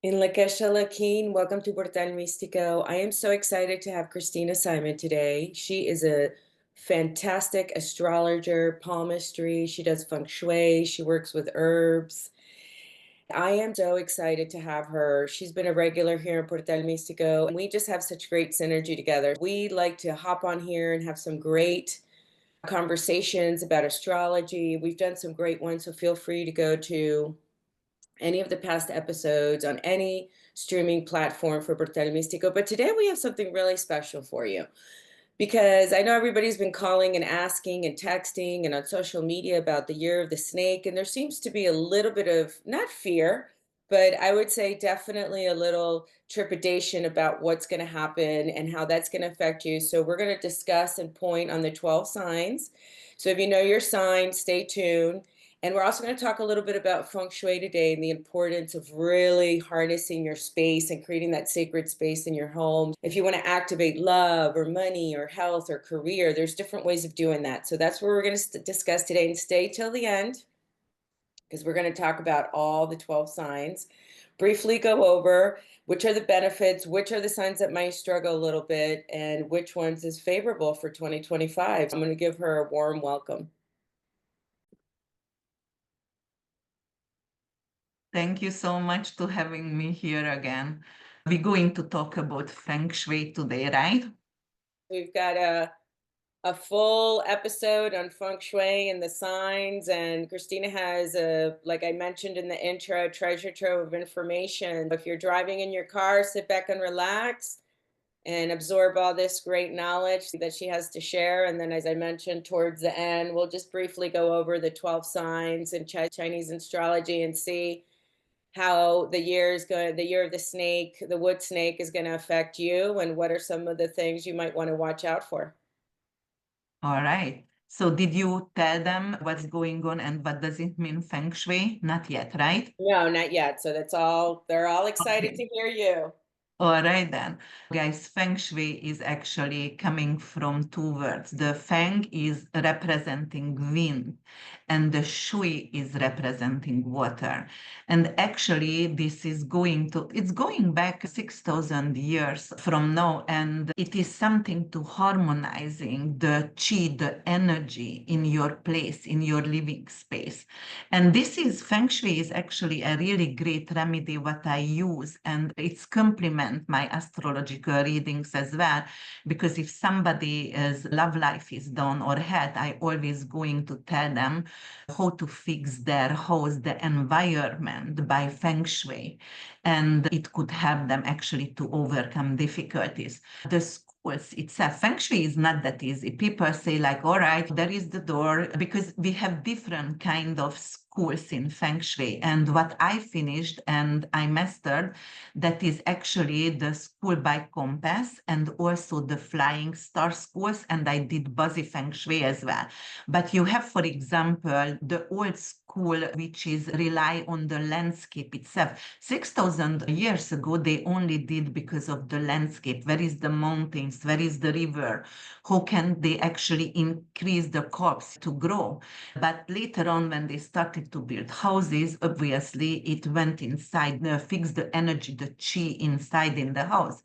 In La Kesha La Keen, welcome to Portal Místico. I am so excited to have Krisztina Simon today. She is a fantastic astrologer, palmistry. She does feng shui. She works with herbs. I am so excited to have her. She's been a regular here in Portal Místico, and we just have such great synergy together. We like to hop on here and have some great conversations about astrology. We've done some great ones, so feel free to go to any of the past episodes on any streaming platform for Portal Místico. But today we have something really special for you because I know everybody's been calling and asking and texting and on social media about the year of the snake. And there seems to be a little bit of not fear, but I would say definitely a little trepidation about what's going to happen and how that's going to affect you. So we're going to discuss and point on the 12 signs. So if you know your sign, stay tuned. And we're also going to talk a little bit about feng shui today and the importance of really harnessing your space and creating that sacred space in your home. If you want to activate love or money or health or career, there's different ways of doing that. So that's what we're going to discuss today, and stay till the end because we're going to talk about all the 12 signs. Briefly go over which are the benefits, which are the signs that might struggle a little bit, and which ones is favorable for 2025. I'm going to give her a warm welcome. Thank you so much to having me here again. We're going to talk about Feng Shui today, right? We've got a full episode on feng shui and the signs, and Krisztina has a, like I mentioned in the intro, treasure trove of information. If you're driving in your car, sit back and relax and absorb all this great knowledge that she has to share. And then, as I mentioned, towards the end, we'll just briefly go over the 12 signs in Chinese astrology and see how the year of the snake, the wood snake, is going to affect you, and what are some of the things you might want to watch out for. All right. So did you tell them what's going on and what does it mean Feng Shui? Not yet, right? No, not yet. So that's all. They're all excited Okay. to hear you. All right then. Guys, Feng Shui is actually coming from two words. The Feng is representing wind and the Shui is representing water. And actually it's going back 6,000 years from now, and it is something to harmonizing the chi, the energy in your place, in your living space. And Feng Shui is actually a really great remedy what I use, and it's complement my astrological readings as well, because if somebody's love life is down or head, I always going to tell them how to fix their house, the environment by Feng Shui, and it could help them actually to overcome difficulties. The schools itself, Feng Shui is not that easy. People say like, all right, there is the door, because we have different kind of schools in Feng Shui. And what I finished and I mastered, that is actually the school by compass and also the flying star schools. And I did Bazi Feng Shui as well. But you have, for example, the old school, which is rely on the landscape itself. 6,000 years ago, they only did because of the landscape. Where is the mountains? Where is the river? How can they actually increase the crops to grow? But later on, when they started to build houses, obviously it went inside, fix the energy, the chi inside in the house.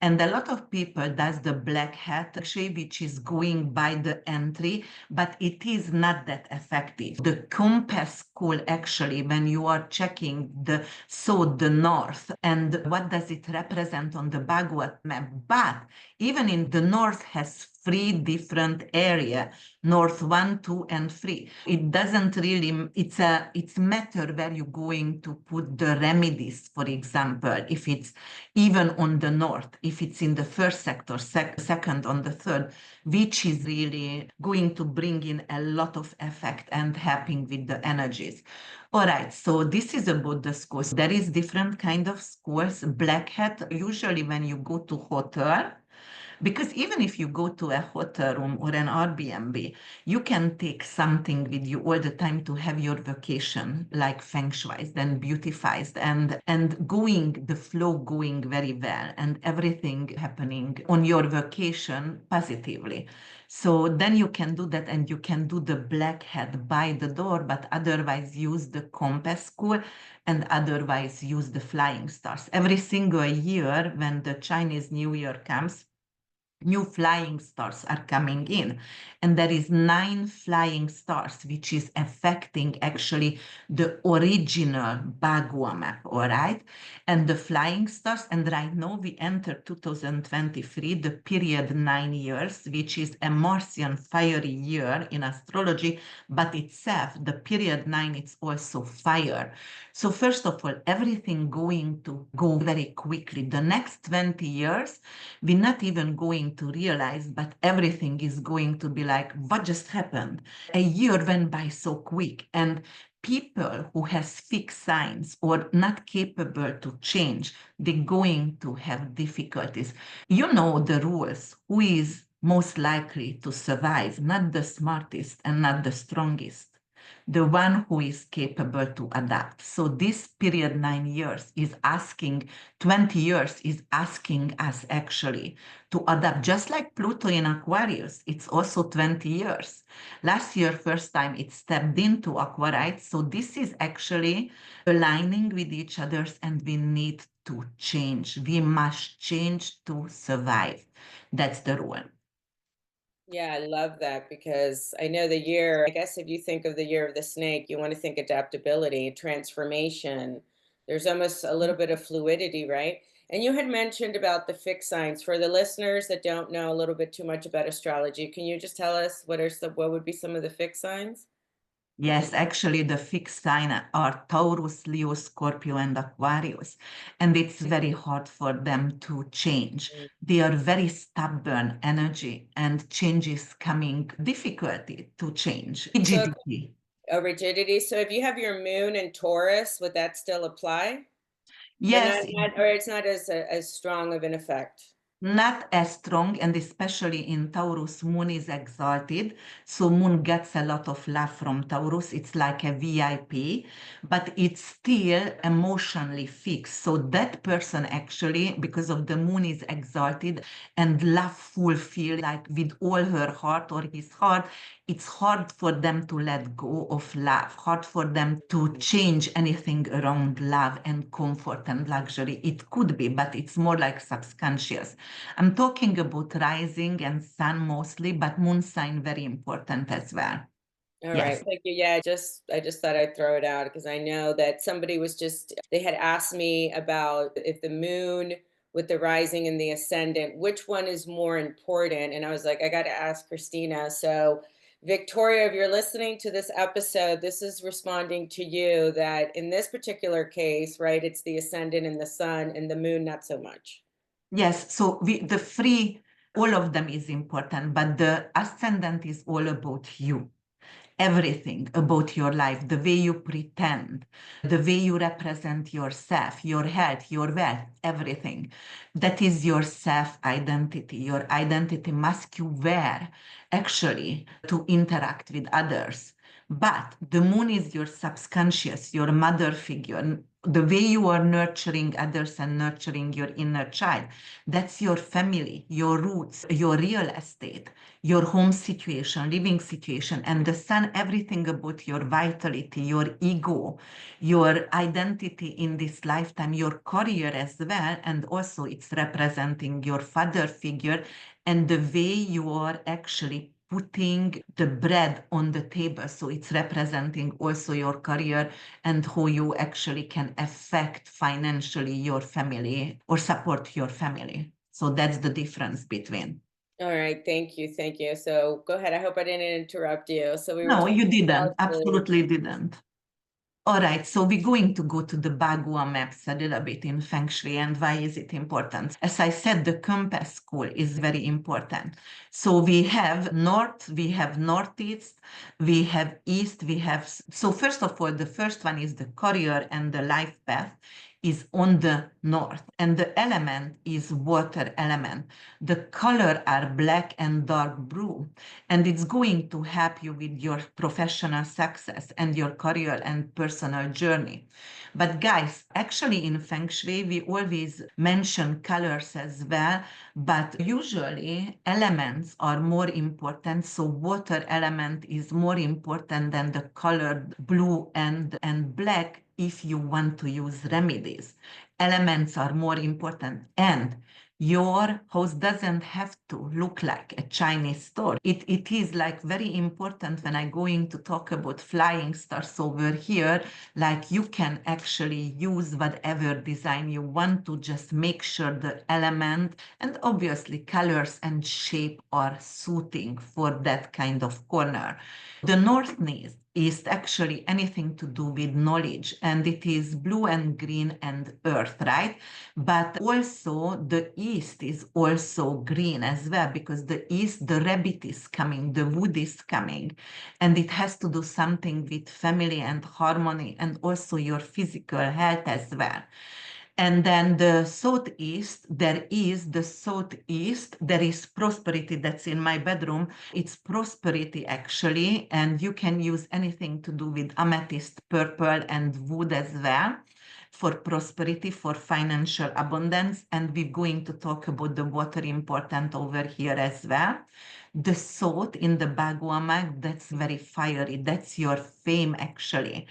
And a lot of people does the black hat, actually, which is going by the entry, but it is not that effective. The compass school, actually, when you are checking the south, the north, and what does it represent on the Bagua map? But even in the north has three different area, north 1, 2, and 3. It doesn't really, it's matter where you're going to put the remedies, for example, if it's even on the north, if it's in the first sector, second on the third, which is really going to bring in a lot of effect and helping with the energies. All right, so this is about the schools. There is different kind of schools. Black hat, usually when you go to hotel, Because even if you go to a hotel room or an Airbnb, you can take something with you all the time to have your vacation, like Feng Shui, then beautifies and going the flow going very well and everything happening on your vacation positively. So then you can do that and you can do the black hat by the door, but otherwise use the compass school and otherwise use the flying stars. Every single year when the Chinese New Year comes, new flying stars are coming in, and there is 9 flying stars which is affecting actually the original Bagua map, all right? And the flying stars, and right now we enter 2023, the period 9 years, which is a Martian fiery year in astrology, but itself the period 9, it's also fire. So first of all, everything going to go very quickly. The next 20 years we're not even going to realize, but everything is going to be like, what just happened? A year went by so quick, and people who has fixed signs or not capable to change, they're going to have difficulties. You know the rules. Who is most likely to survive? Not the smartest and not the strongest, the one who is capable to adapt. So this period 9 years is asking, 20 years is asking us actually to adapt. Just like Pluto in Aquarius, it's also 20 years. Last year, first time it stepped into Aquarius. So this is actually aligning with each other, and we need to change. We must change to survive. That's the rule. Yeah, I love that because I know the year, I guess if you think of the year of the snake, you want to think adaptability, transformation. There's almost a little bit of fluidity, right? And you had mentioned about the fixed signs. For the listeners that don't know a little bit too much about astrology, can you just tell us what would be some of the fixed signs? Yes, actually, the fixed sign are Taurus, Leo, Scorpio, and Aquarius. And it's very hard for them to change. Mm. They are very stubborn energy, and change is coming, difficulty to change, So rigidity. a rigidity. So if you have your moon in Taurus, would that still apply? Or Yes, or it's not as strong of an effect. not as strong, and especially in Taurus, Moon is exalted. So Moon gets a lot of love from Taurus. It's like a VIP, but it's still emotionally fixed. So that person actually, because of the Moon is exalted and love fulfilled, like with all her heart or his heart, it's hard for them to let go of love, hard for them to change anything around love and comfort and luxury. It could be, but it's more like subconscious. I'm talking about rising and sun mostly, but moon sign very important as well. All right. Yes. Thank you. Yeah, I just thought I'd throw it out because I know that somebody they had asked me about if the moon with the rising and the ascendant, which one is more important? And I was like, I got to ask Krisztina. So, Victoria, if you're listening to this episode, this is responding to you that in this particular case, right, it's the ascendant and the sun and the moon, not so much. Yes. So the free, all of them is important, but the ascendant is all about you. Everything about your life, the way you pretend, the way you represent yourself, your health, your wealth, everything. That is your self identity. Your identity must you wear actually to interact with others. But the moon is your subconscious, your mother figure, the way you are nurturing others and nurturing your inner child. That's your family, your roots, your real estate, your home situation, living situation, and the sun, everything about your vitality, your ego, your identity in this lifetime, your career as well. And also it's representing your father figure and the way you are actually putting the bread on the table. So it's representing also your career and how you actually can affect financially your family or support your family. So that's the difference between. All right, thank you, thank you. So go ahead. I hope I didn't interrupt you. So we were No, talking you didn't. about Absolutely didn't. All right, so we're going to go to the Bagua maps a little bit in Feng Shui, and why is it important? As I said, the compass school is very important. So we have north, we have northeast, we have east, we have. So first of all, the first one is the career and the life path. is on the north, and the element is water element. The color are black and dark blue, and it's going to help you with your professional success and your career and personal journey. But guys, actually in Feng Shui, we always mention colors as well, but usually elements are more important. So water element is more important than the colored blue and black if you want to use remedies. Elements are more important, and your house doesn't have to look like a Chinese store. It is like very important when I'm going to talk about flying stars over here, like you can actually use whatever design you want to, just make sure the element and obviously colors and shape are suiting for that kind of corner. The north is actually anything to do with knowledge, and it is blue and green and earth, right? But also the east is also green as well, because the east, the rabbit is coming, the wood is coming, and it has to do something with family and harmony and also your physical health as well. And then the southeast, there is prosperity. That's in my bedroom. It's prosperity actually, and you can use anything to do with amethyst, purple, and wood as well for prosperity, for financial abundance. And we're going to talk about the water important over here as well. The salt in the Bagua mug, that's very fiery. That's your fame, actually.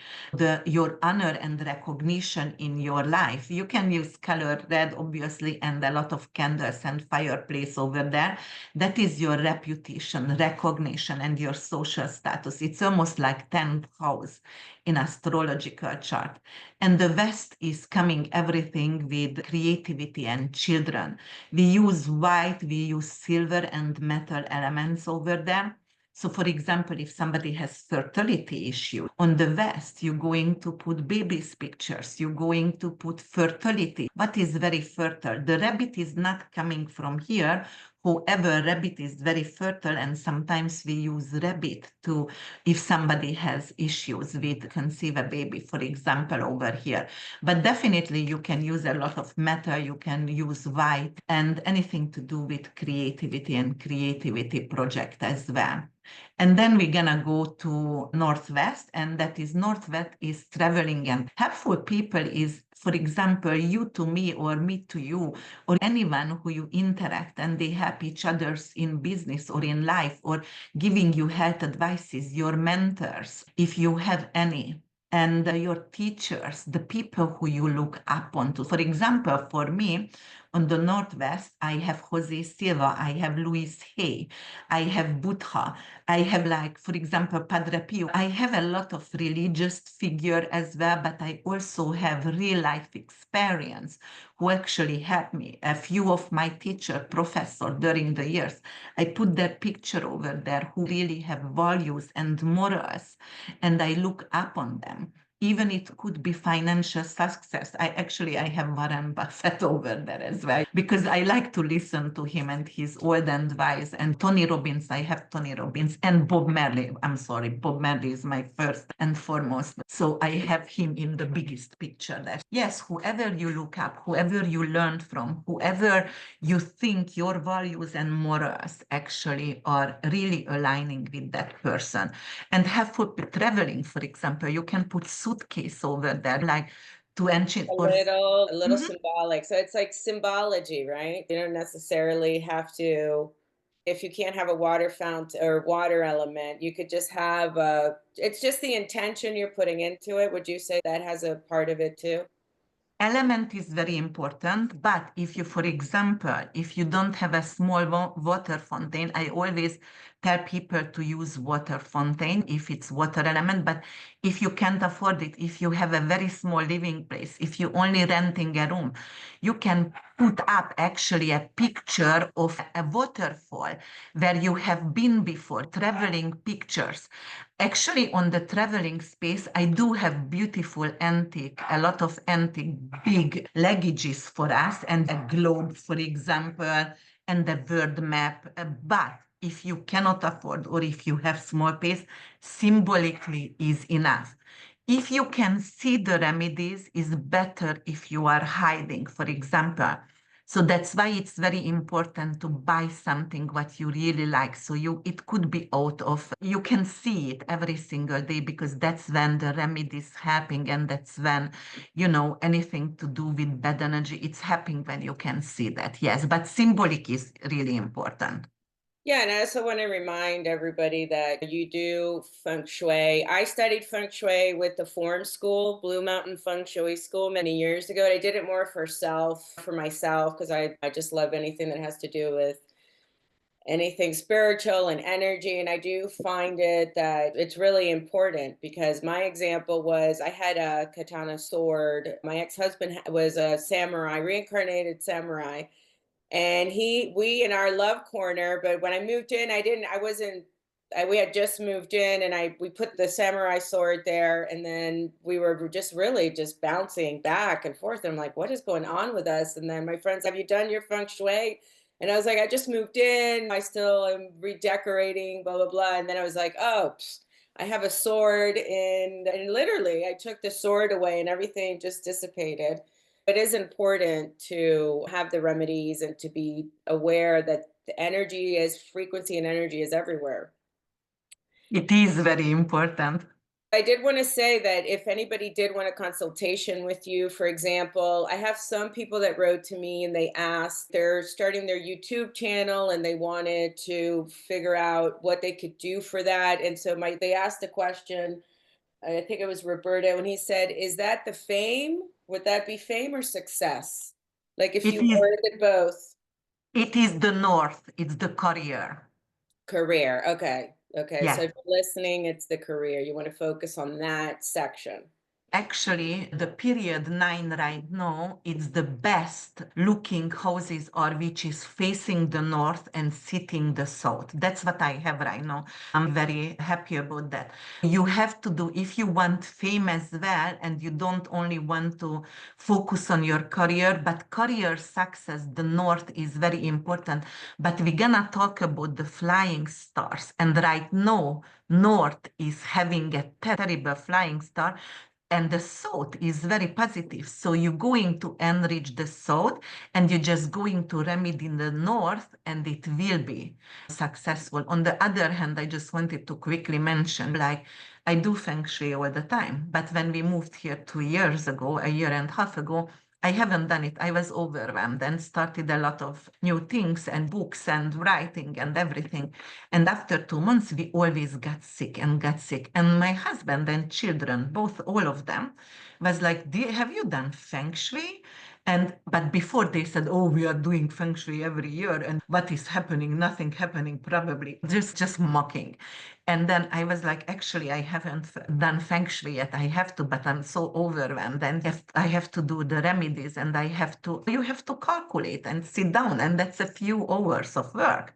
Your honor and recognition in your life. You can use color red, obviously, and a lot of candles and fireplace over there. That is your reputation, recognition, and your social status. It's almost like 10th house in astrological chart. And the West is coming everything with creativity and children. We use white, we use silver and metal elements over there. So for example, if somebody has fertility issue, on the West, you're going to put babies' pictures, you're going to put fertility. What is very fertile? The rabbit is not coming from here. However, rabbit is very fertile, and sometimes we use rabbit to, if somebody has issues with conceive a baby, for example, over here. But definitely you can use a lot of metal, you can use white, and anything to do with creativity and creativity project as well. And then we're gonna go to Northwest, and that is Northwest is traveling and helpful people is, for example, you to me or me to you, or anyone who you interact and they help each others in business or in life, or giving you health advices, your mentors, if you have any, and your teachers, the people who you look up onto. For example, for me, on the Northwest, I have Jose Silva, I have Louis Hay, I have Buddha, I have, like, for example, Padre Pio. I have a lot of religious figure as well, but I also have real life experience who actually helped me. A few of my teacher, professor during the years, I put their picture over there who really have values and morals, and I look up on them. Even it could be financial success. I have Warren Buffett over there as well, because I like to listen to him and he's old and wise. And Tony Robbins, I have Tony Robbins, and Bob Marley. I'm sorry, Bob Marley is my first and foremost. So I have him in the biggest picture there. Yes, whoever you look up, whoever you learned from, whoever you think your values and morals actually are really aligning with that person. And have for traveling, for example, you can put suitcase over there, like to ancient A or little Mhm. symbolic. So it's like symbology, right? You don't necessarily have to, if you can't have a water fountain or water element, you could just have it's just the intention you're putting into it. Would you say that has a part of it too? Element is very important, but if you, for example, if you don't have a small water fountain, I always tell people to use water fountain if it's water element. But if you can't afford it, if you have a very small living place, if you only renting a room, you can put up actually a picture of a waterfall where you have been before, traveling pictures. Actually, on the traveling space, I do have beautiful antique, a lot of antique big luggages for us, and a globe, for example, and a world map. But if you cannot afford, or if you have small space, symbolically is enough. If you can see the remedies, is better if you are hiding, for example. So that's why it's very important to buy something what you really like. So it could be out of, you can see it every single day because that's when the remedy is happening. And that's when, anything to do with bad energy, it's happening when you can see that. Yes, but symbolic is really important. Yeah, and I also want to remind everybody that you do Feng Shui. I studied Feng Shui with the Form School, Blue Mountain Feng Shui School many years ago. I did it more for myself, because I just love anything that has to do with anything spiritual and energy. And I do find it that it's really important, because my example was I had a katana sword. My ex-husband was a samurai, reincarnated samurai, and we in our love corner. But when I moved in, I wasn't we had just moved in, and we put the samurai sword there, and then we were just really just bouncing back and forth, and I'm like, what is going on with us? And then my friends, have you done your feng shui? And I was like, I just moved in, I still am redecorating, blah blah blah. And then I was like, oh, I have a sword, and literally I took the sword away and everything just dissipated. It is important to have the remedies and to be aware that the energy is frequency, and energy is everywhere. It is very important. I did want to say that if anybody did want a consultation with you, for example, I have some people that wrote to me and they asked, they're starting their YouTube channel and they wanted to figure out what they could do for that. And so they asked a question, I think it was Roberto, and he said, is that the fame? Would that be fame or success? Like if It you is worded both. it is the north, it's the career. Career. Okay. Okay. So Yes. if you're listening, it's the career. You want to focus on that section. Actually, the period 9 right now, it's the best looking houses are which is facing the north and sitting the south. That's what I have right now. I'm very happy about that. You have to do, if you want fame as well, and you don't only want to focus on your career, but career success, the north is very important. But we're gonna talk about the flying stars. And right now, north is having a terrible flying star, and the south is very positive. So you're going to enrich the south and you're just going to remedy in the north, and it will be successful. On the other hand, I just wanted to quickly mention, like, I do feng shui all the time, but when we moved here 2 years ago, a year and a half ago, I haven't done it. I was overwhelmed and started a lot of new things and books and writing and everything. And after 2 months, we always got sick and got sick. And my husband and children, both, all of them, was like, have you done feng shui? But before they said, oh, we are doing feng shui every year, and what is happening? Nothing happening, probably. Just mocking. And then I was like, actually, I haven't done feng shui yet. I have to, but I'm so overwhelmed. And if I have to do the remedies, and you have to calculate and sit down. And that's a few hours of work.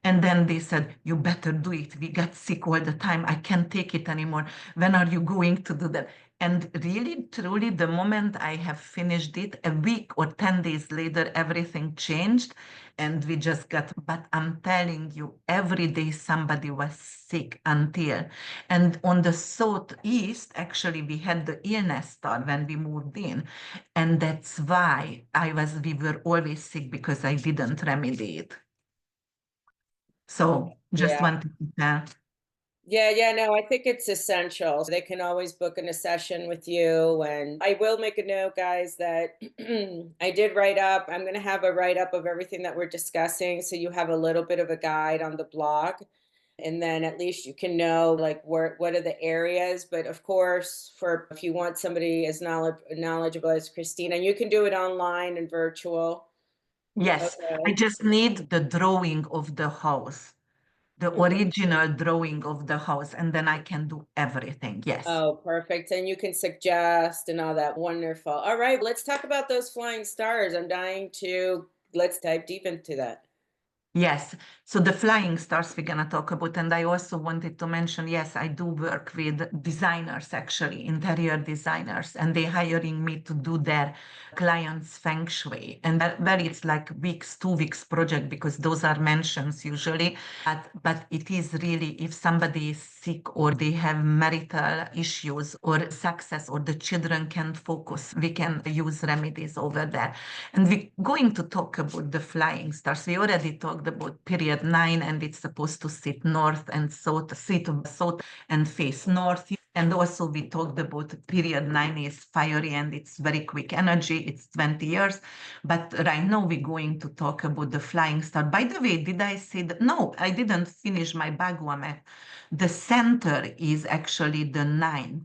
And then they said, you better do it. We got sick all the time. I can't take it anymore. When are you going to do that? And really, truly, the moment I have finished it, a week or 10 days later, everything changed and we just got. But I'm telling you, every day somebody was sick until. And on the southeast, actually, we had the illness star when we moved in. And that's why we were always sick because I didn't remedy it. So just Yeah. wanted to tell. Yeah, yeah, no, I think it's essential. They can always book in a session with you. And I will make a note, guys, that I did write up. I'm going to have a write up of everything that we're discussing. So you have a little bit of a guide on the blog. And then at least you can know like what are the areas. But of course, for if you want somebody as knowledgeable as Krisztina, you can do it online and virtual. Yes, I Okay. just need the drawing of the house, the Okay. original drawing of the house, and then I can do everything. Yes. Oh, perfect. And you can suggest and all that. Wonderful. All right, let's talk about those flying stars. I'm dying to, let's dive deep into that. Yes, so the flying stars we're gonna talk about, and I also wanted to mention, yes, I do work with designers, actually, interior designers, and they hiring me to do their clients' feng shui. And where it's like weeks, 2 weeks project, because those are mentions usually. But it is really, if somebody is sick or they have marital issues or success or the children can't focus, we can use remedies over there. And we're going to talk about the flying stars. We already talked about period 9, and it's supposed to sit north and south, sit south and face north. And also we talked about period 9 is fiery and it's very quick energy. It's 20 years. But right now we're going to talk about the flying star. By the way, did I say that? No, I didn't finish my Bagua map. The center is actually the 9th,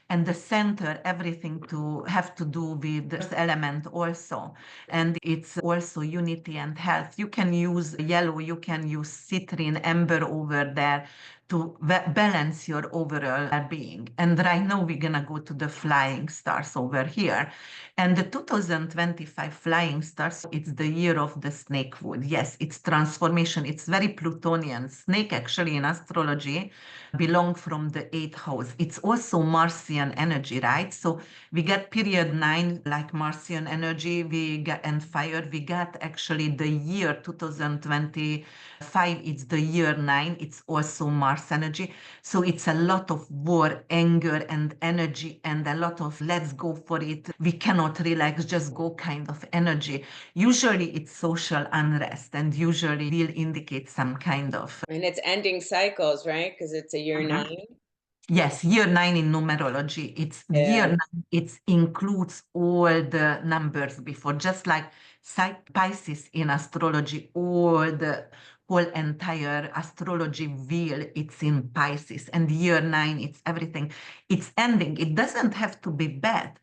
and the center, everything to have to do with this element also. And it's also unity and health. You can use yellow, you can use citrine, amber over there to balance your overall being. And right now we're gonna go to the flying stars over here. And the 2025 flying stars, it's the year of the snake wood. Yes, it's transformation. It's very Plutonian. Snake actually in astrology belong from the 8th house. It's also Martian energy, right? So we got period 9 like Martian energy, we got and fire. We got actually the year 2025. It's the year 9. It's also Mars energy. So it's a lot of war, anger, and energy, and a lot of let's go for it. We cannot relax, just go kind of energy. Usually it's social unrest, and usually will indicate some kind of. And it's ending cycles, right? Because it's a year Mhm. 9. Yes, year 9 in numerology. It's year Yeah. 9, it includes all the numbers before, just like Pisces in astrology, all the whole entire astrology wheel, it's in Pisces. And year 9, it's everything. It's ending. It doesn't have to be bad,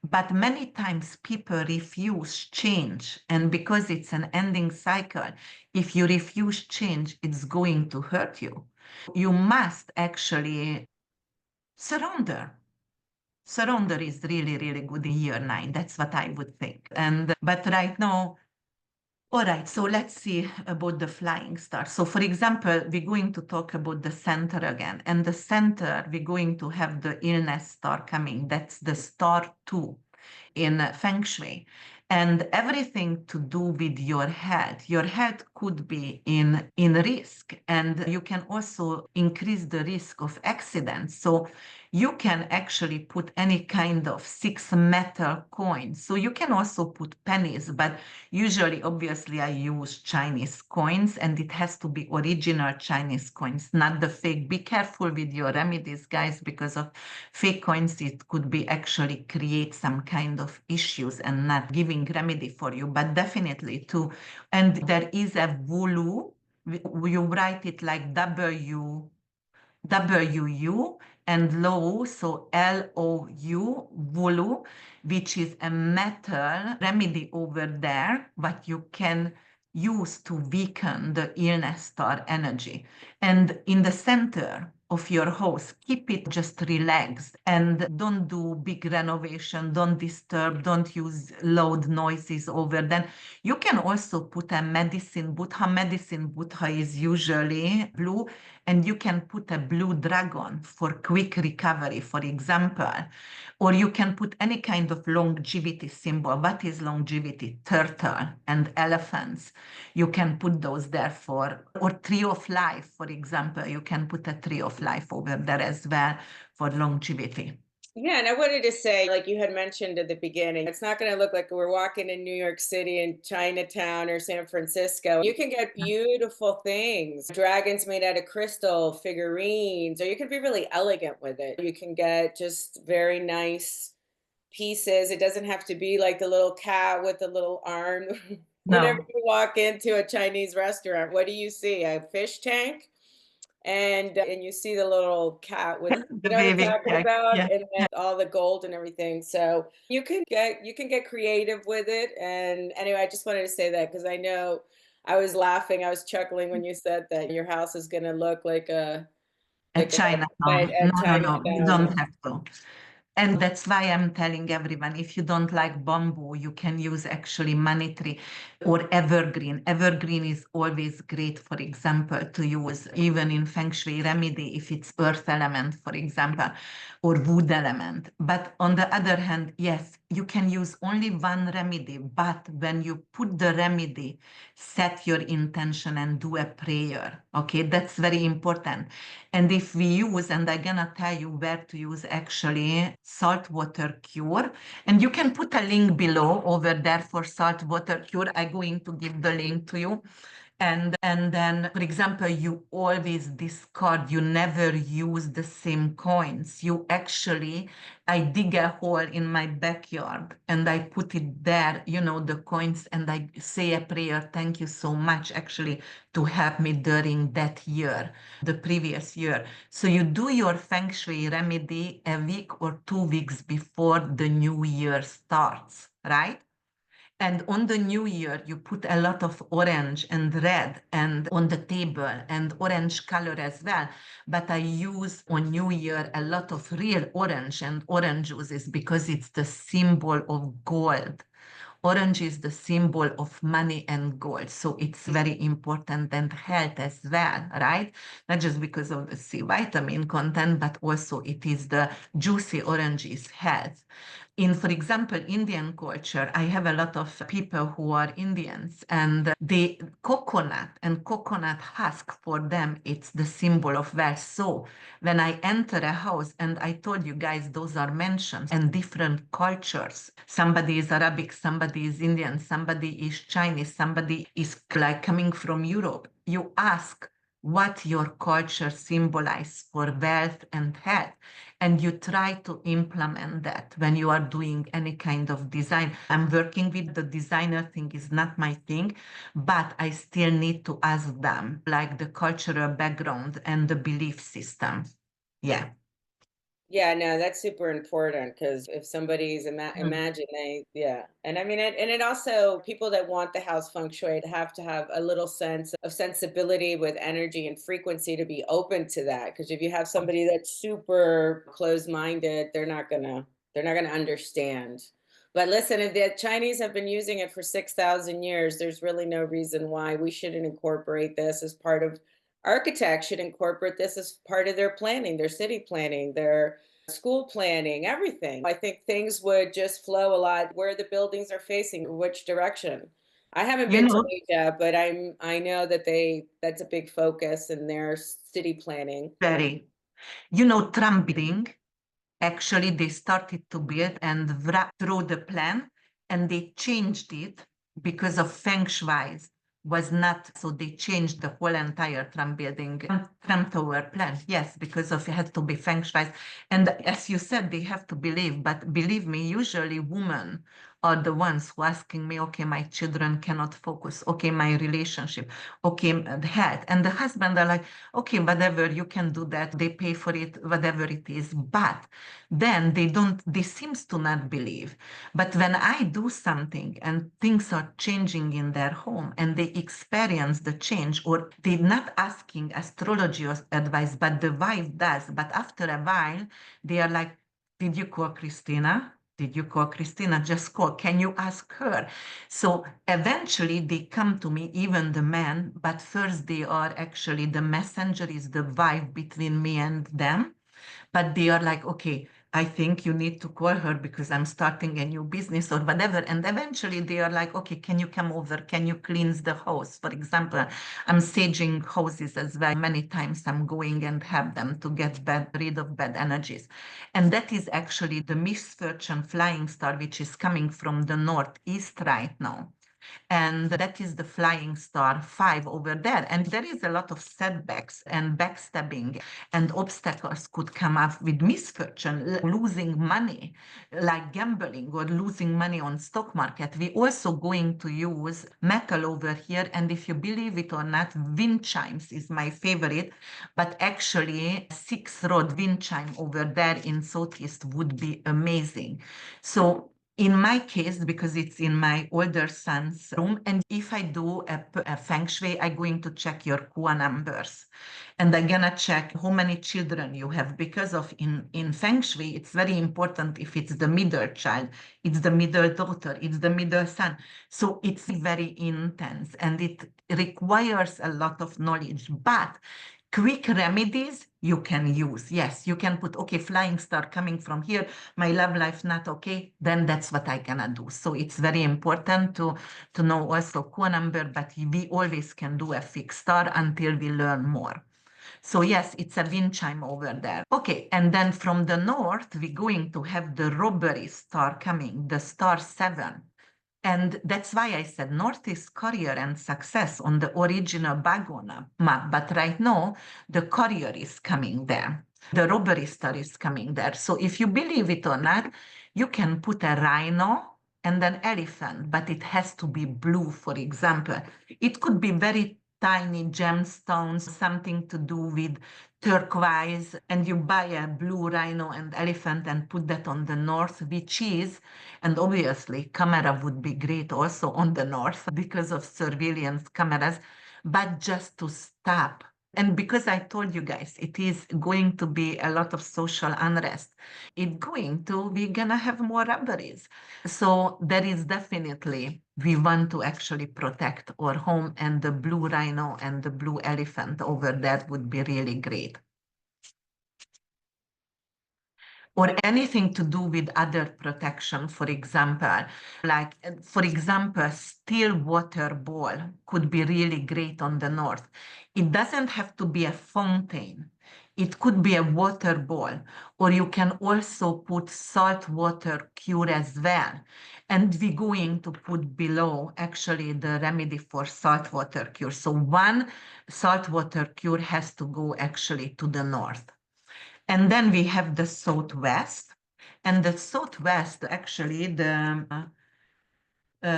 but many times people refuse change. And because it's an ending cycle, if you refuse change, it's going to hurt you. You must actually surrender. Surrender is really, really good in year 9. That's what I would think. And but right now, all right, so let's see about the flying star. So for example, we're going to talk about the center again. And the center, we're going to have the illness star coming. That's the star 2 in Feng Shui. And everything to do with your health. Your health could be in risk, and you can also increase the risk of accidents. So you can actually put any kind of 6 metal coins. So you can also put pennies, but usually, obviously, I use Chinese coins, and it has to be original Chinese coins, not the fake. Be careful with your remedies, guys, because of fake coins, it could be actually create some kind of issues and not giving remedy for you, but definitely too. And there is a Vulu, you write it like WU and low, so LOU, Vulu, which is a metal remedy over there, but you can use to weaken the illness star energy. And in the center of your house, keep it just relaxed and don't do big renovation, don't disturb, don't use loud noises over. Then you can also put a medicine Buddha. Medicine Buddha is usually blue, and you can put a blue dragon for quick recovery, for example. Or you can put any kind of longevity symbol. What is longevity? Turtle and elephants. You can put those there or tree of life, for example. You can put a tree of life over there as well for longevity. Yeah, and I wanted to say, like you had mentioned at the beginning, it's not going to look like we're walking in New York City and Chinatown or San Francisco. You can get beautiful things, dragons made out of crystal, figurines, or you can be really elegant with it. You can get just very nice pieces. It doesn't have to be like the little cat with the little arm. Whenever No, you walk into a Chinese restaurant, what do you see? A fish tank? And you see the little cat with, you the know what I'm baby talking cat. about? Yeah. And then all the gold and everything. So you can get creative with it. And anyway, I just wanted to say that because I know I was laughing, I was chuckling when you said that your house is gonna look like a At like a Chinatown. at No, no, no, you Chinatown. don't have to. And that's why I'm telling everyone, if you don't like bamboo, you can use actually money tree or evergreen. Evergreen is always great, for example, to use even in Feng Shui remedy, if it's earth element, for example, or wood element. But on the other hand, yes, you can use only one remedy, but when you put the remedy, set your intention and do a prayer. Okay, that's very important. And if we use, and I'm gonna tell you where to use actually saltwater cure, and you can put a link below over there for saltwater cure. I'm going to give the link to you. And then, for example, you always discard, you never use the same coins. You actually, I dig a hole in my backyard and I put it there, you know, the coins, and I say a prayer, thank you so much, actually, to help me during that year, the previous year. So you do your Feng Shui remedy a week or 2 weeks before the new year starts, right? And on the new year, you put a lot of orange and red and on the table and orange color as well. But I use on new year a lot of real orange and orange juices because it's the symbol of gold. Orange is the symbol of money and gold. So it's very important and health as well, right? Not just because of the C vitamin content, but also it is the juicy orange is health. In, for example, Indian culture, I have a lot of people who are Indians, and the coconut and coconut husk for them, it's the symbol of wealth. So when I enter a house, and I told you guys, those are mentions and different cultures. Somebody is Arabic, somebody is Indian, somebody is Chinese, somebody is like coming from Europe. You ask what your culture symbolizes for wealth and health, and you try to implement that when you are doing any kind of design. I'm working with the designer thing is not my thing, but I still need to ask them like the cultural background and the belief system. Yeah. Yeah, no, that's super important because if somebody's Mm. imagine they, yeah. And I mean, and it also, people that want the house feng shui have to have a little sense of sensibility with energy and frequency to be open to that. Because if you have somebody that's super closed-minded, they're not gonna understand. But listen, if the Chinese have been using it for 6,000 years, there's really no reason why we shouldn't incorporate this as part of. Architects should incorporate this as part of their planning, their city planning, their school planning, everything. I think things would just flow a lot where the buildings are facing, which direction. I haven't You been to know, Asia, but I know that that's a big focus in their city planning. very, you know, Trump building, actually they started to build and through the plan, and they changed it because of Feng Shui was not, so they changed the whole entire Trump building, Trump Tower plan. Yes, because of it had to be Feng Shui. And as you said, they have to believe, but believe me, usually women are the ones who asking me, okay, my children cannot focus, okay, my relationship, okay, the health. And the husband are like, okay, whatever, you can do that. They pay for it, whatever it is. But then they seems to not believe. But when I do something and things are changing in their home and they experience the change, or they're not asking astrology or advice, but the wife does. But after a while, they are like, did you call Krisztina? Did you call Krisztina? Just call. Can you ask her? So eventually they come to me, even the men, but first they are actually the messenger is the wife between me and them. But they are like, okay, I think you need to call her because I'm starting a new business or whatever. And eventually they are like, okay, can you come over? Can you cleanse the house? For example, I'm saging houses as well. Many times I'm going and help them to get rid of bad energies. And that is actually the misfortune flying star, which is coming from the northeast right now. And that is the flying star 5 over there. And there is a lot of setbacks and backstabbing and obstacles could come up with misfortune, losing money, like gambling or losing money on stock market. We also going to use metal over here. And if you believe it or not, wind chimes is my favorite, but actually 6-rod wind chime over there in Southeast would be amazing. So In my case, because it's in my older son's room, and if I do a Feng Shui, I'm going to check your Kua numbers. And I'm gonna check how many children you have, because of in Feng Shui, it's very important if it's the middle child, it's the middle daughter, it's the middle son. So it's very intense and it requires a lot of knowledge. But quick remedies you can use. Yes, you can put, okay, flying star coming from here, my love life not okay, then that's what I gonna do. So it's very important to know also Q number, but we always can do a fixed star until we learn more. So yes, it's a wind chime over there. Okay, and then from the north, we're going to have the robbery star coming, the star 7. And that's why I said North is career and success on the original Bagua map. But right now, the career is coming there. The robbery star is coming there. So if you believe it or not, you can put a rhino and an elephant, but it has to be blue, for example. It could be very tiny gemstones, something to do with turquoise, and you buy a blue rhino and elephant and put that on the north, which is, and obviously camera would be great also on the north because of surveillance cameras, but just to stop. And because I told you guys, it is going to be a lot of social unrest. We're gonna have more robberies. So there is definitely, we want to actually protect our home, and the blue rhino and the blue elephant over there would be really great. Or anything to do with other protection, for example, still water ball could be really great on the north. It doesn't have to be a fountain. It could be a water ball, or you can also put salt water cure as well. And we're going to put below actually the remedy for salt water cure. So one salt water cure has to go actually to the north. And then we have the southwest. And the southwest, actually, the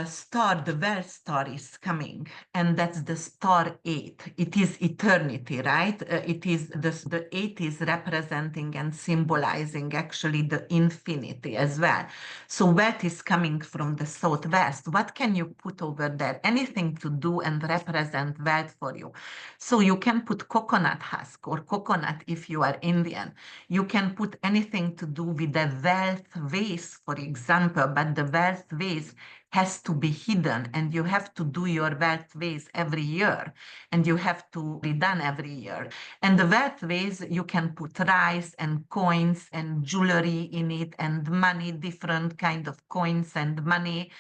star, the well star is coming, and that's the star 8. It is eternity, right? It is the 8 is representing and symbolizing actually the infinity as well. So wealth is coming from the southwest. What can you put over there? Anything to do and represent wealth for you. So you can put coconut husk or coconut if you are Indian. You can put anything to do with the wealth vase, for example, but the wealth vase has to be hidden, and you have to do your wealth ways every year, and you have to be done every year. And the wealth ways, you can put rice and coins and jewelry in it, and money, different kind of coins and money,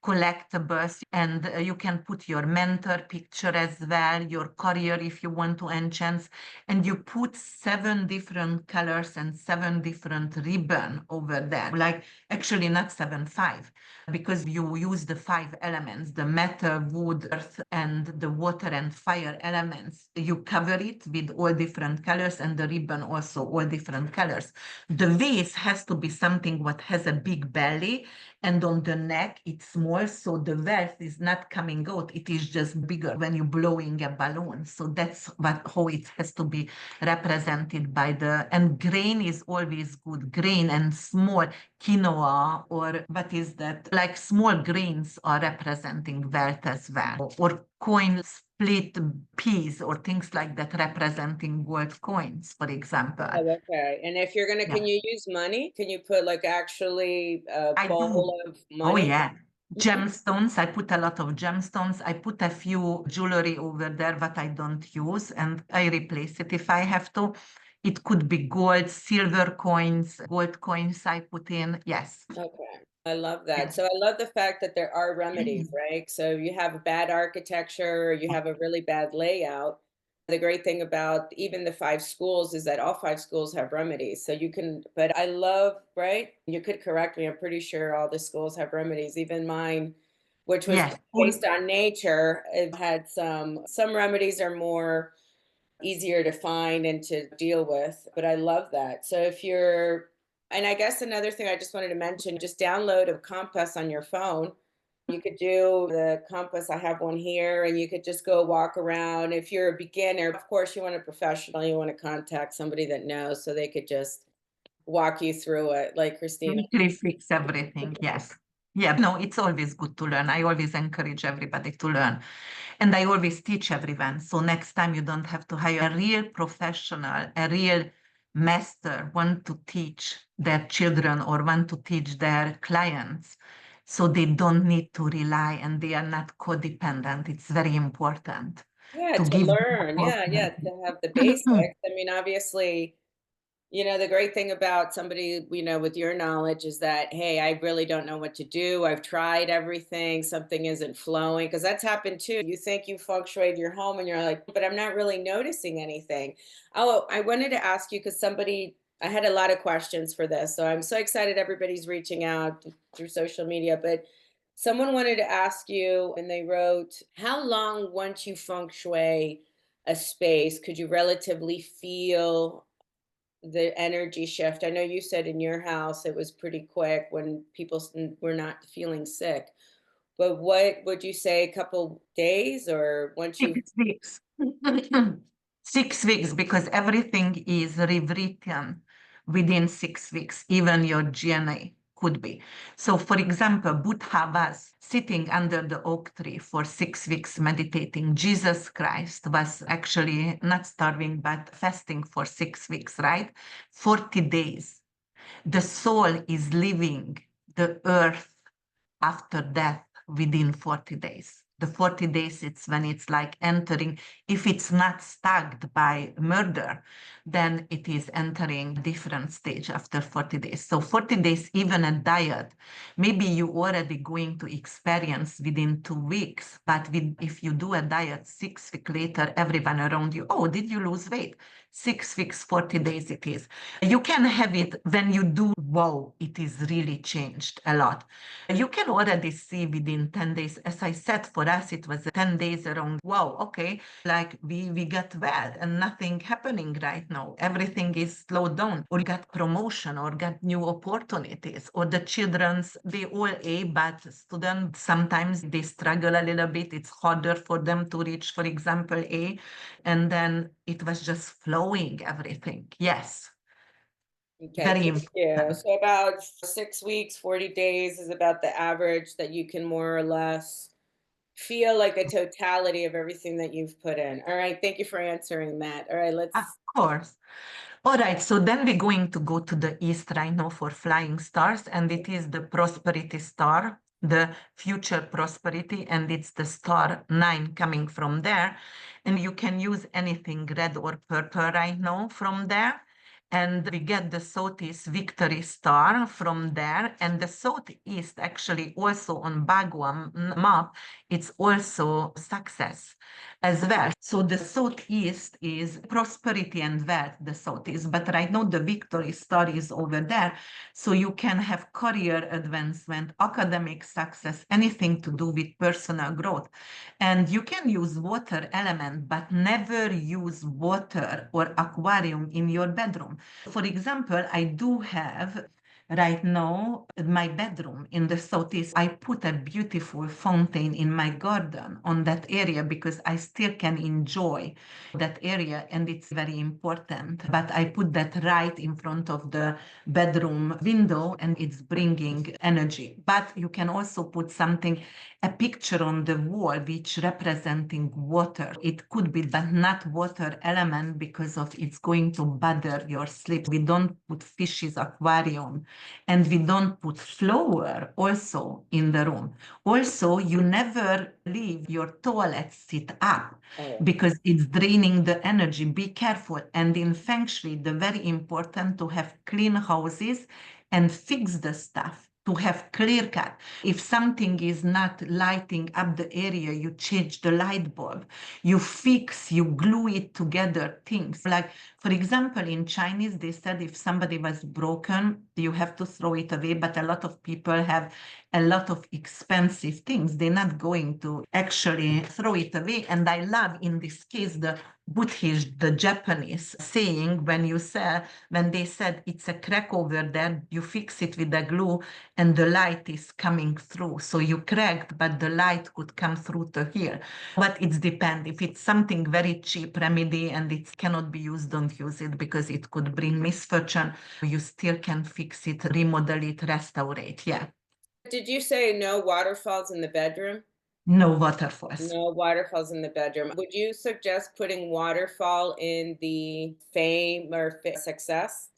collectibles, and you can put your mentor picture as well, your career if you want to enchant, and you put 7 different colors and 7 different ribbon over there, like actually not 7, 5, because you use the 5 elements, the metal, wood, earth, and the water and fire elements. You cover it with all different colors, and the ribbon also all different colors. The vase has to be something what has a big belly, and on the neck it's small, so the wealth is not coming out, it is just bigger when you're blowing a balloon. So that's how it has to be represented by and grain is always good, grain and small quinoa, or what is that, like small grains are representing wealth as well, or coin split peas or things like that representing gold coins, for example. Oh, okay. And if you're gonna, Yeah. can you use money? Can you put like actually a I do. bowl of Oh, money? yeah. Gemstones. I put a lot of gemstones. I put a few jewelry over there, but I don't use, and I replace it if I have to. It could be gold, silver coins, gold coins I put in. Yes. Okay. I love that. Yeah. So I love the fact that there are remedies, right? So you have a bad architecture, or you have a really bad layout. The great thing about even the 5 schools is that all 5 schools have remedies. So you can, but I love, right? You could correct me. I'm pretty sure all the schools have remedies, even mine, which was Yes. based on nature. It had some remedies are more easier to find and to deal with. But I love that. So if you're, and I guess another thing I just wanted to mention, just download a compass on your phone. You could do the compass. I have one here, and you could just go walk around. If you're a beginner, of course, you want a professional, you want to contact somebody that knows so they could just walk you through it, like Krisztina. Quickly fix everything. Yes. Yeah, no, it's always good to learn. I always encourage everybody to learn. And I always teach everyone. So next time you don't have to hire a real professional, a real master, one to teach their children or one to teach their clients. So they don't need to rely and they are not codependent. It's very important Yeah, to to give learn. them Yeah, to have the basics. I mean, obviously, the great thing about somebody, with your knowledge is that, hey, I really don't know what to do. I've tried everything. Something isn't flowing. Because that's happened too. You think you feng shuied your home and you're like, but I'm not really noticing anything. Oh, I wanted to ask you because I had a lot of questions for this. So I'm so excited everybody's reaching out through social media. But someone wanted to ask you, and they wrote, how long once you feng shui a space could you relatively feel the energy shift? I know you said in your house it was pretty quick when people were not feeling sick, but what would you say, a couple days or once you? 6 weeks. 6 weeks, because everything is rewritten within 6 weeks, even your DNA could be. So, for example, Buddha was sitting under the oak tree for 6 weeks meditating. Jesus Christ was actually not starving, but fasting for 6 weeks, right? 40 days. The soul is leaving the earth after death within 40 days. The 40 days, it's when it's like entering, if it's not stacked by murder, then it is entering a different stage after 40 days. So 40 days, even a diet, maybe you already going to experience within 2 weeks, but if you do a diet 6 weeks later, everyone around you, oh, did you lose weight? 6 weeks, 40 days it is. You can have it when you do, wow, it is really changed a lot. You can already see within 10 days. As I said, for us, it was 10 days around, wow, okay, like we got well and nothing happening right now. Everything is slowed down, or got promotion, or got new opportunities, or the children's, they all A, but students, sometimes they struggle a little bit. It's harder for them to reach, for example, A. And then it was just flowing, everything. Yes, Okay, very thank you. important. So about 6 weeks, 40 days is about the average that you can more or less feel like the totality of everything that you've put in. All right, thank you for answering that. All right, Of let's. course. All right, so then we're going to go to the east right now for flying stars, and it is the prosperity star, the future prosperity, and it's the star 9 coming from there. And you can use anything red or purple right now from there. And we get the southeast victory star from there. And the southeast actually also on Bagua map, it's also success as well. So the southeast is prosperity and wealth, the southeast. But right now the victory star is over there. So you can have career advancement, academic success, anything to do with personal growth. And you can use water element, but never use water or aquarium in your bedroom. For example, I do have right now my bedroom in the southeast. I put a beautiful fountain in my garden on that area because I still can enjoy that area, and it's very important. But I put that right in front of the bedroom window, and it's bringing energy. But you can also put something, a picture on the wall which representing water. It could be, but not water element, because of it's going to bother your sleep. We don't put fishes aquarium, and we don't put flower also in the room. Also, you never leave your toilet sit up Oh, because it's draining the energy. Be careful. And in Feng Shui, the very important to have clean houses and fix the stuff, to have clear cut. If something is not lighting up the area, you change the light bulb, you fix, you glue it together, things. Like, for example, in Chinese, they said if somebody was broken, you have to throw it away. But a lot of people have a lot of expensive things. They're not going to actually throw it away. And I love in this case the Buddhist, the Japanese saying, when they said it's a crack over there, you fix it with the glue and the light is coming through. So you cracked, but the light could come through to here. But it depends. If it's something very cheap remedy and it cannot be used, don't use it because it could bring misfortune. You still can fix it, remodel it, restore it. Yeah. Did you say no waterfalls in the bedroom? No waterfalls. No waterfalls in the bedroom. Would you suggest putting waterfall in the fame or success?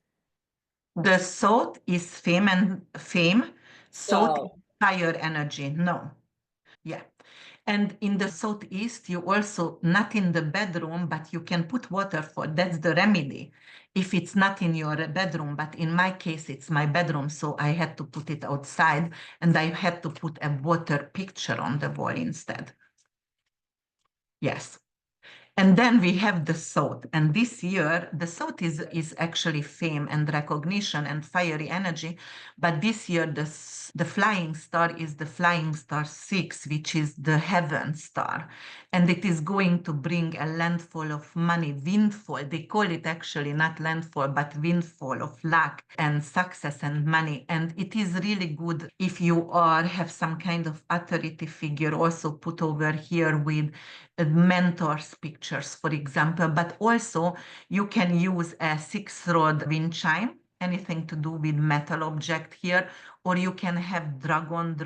The salt is fame and fame. Salt is So, higher energy. No. Yeah. And in the southeast, you also, not in the bedroom, but you can put waterfall. That's the remedy. If it's not in your bedroom, but in my case, it's my bedroom, so I had to put it outside and I had to put a water picture on the wall instead. Yes. And then we have the SOT. And this year, the SOT is actually fame and recognition and fiery energy. But this year, the flying star is the flying star 6, which is the heaven star. And it is going to bring a landfall of money, windfall. They call it actually not landfall, but windfall of luck and success and money. And it is really good if you have some kind of authority figure also put over here with mentors pictures, for example, but also you can use a 6-rod wind chime, anything to do with metal object here, or you can have dragon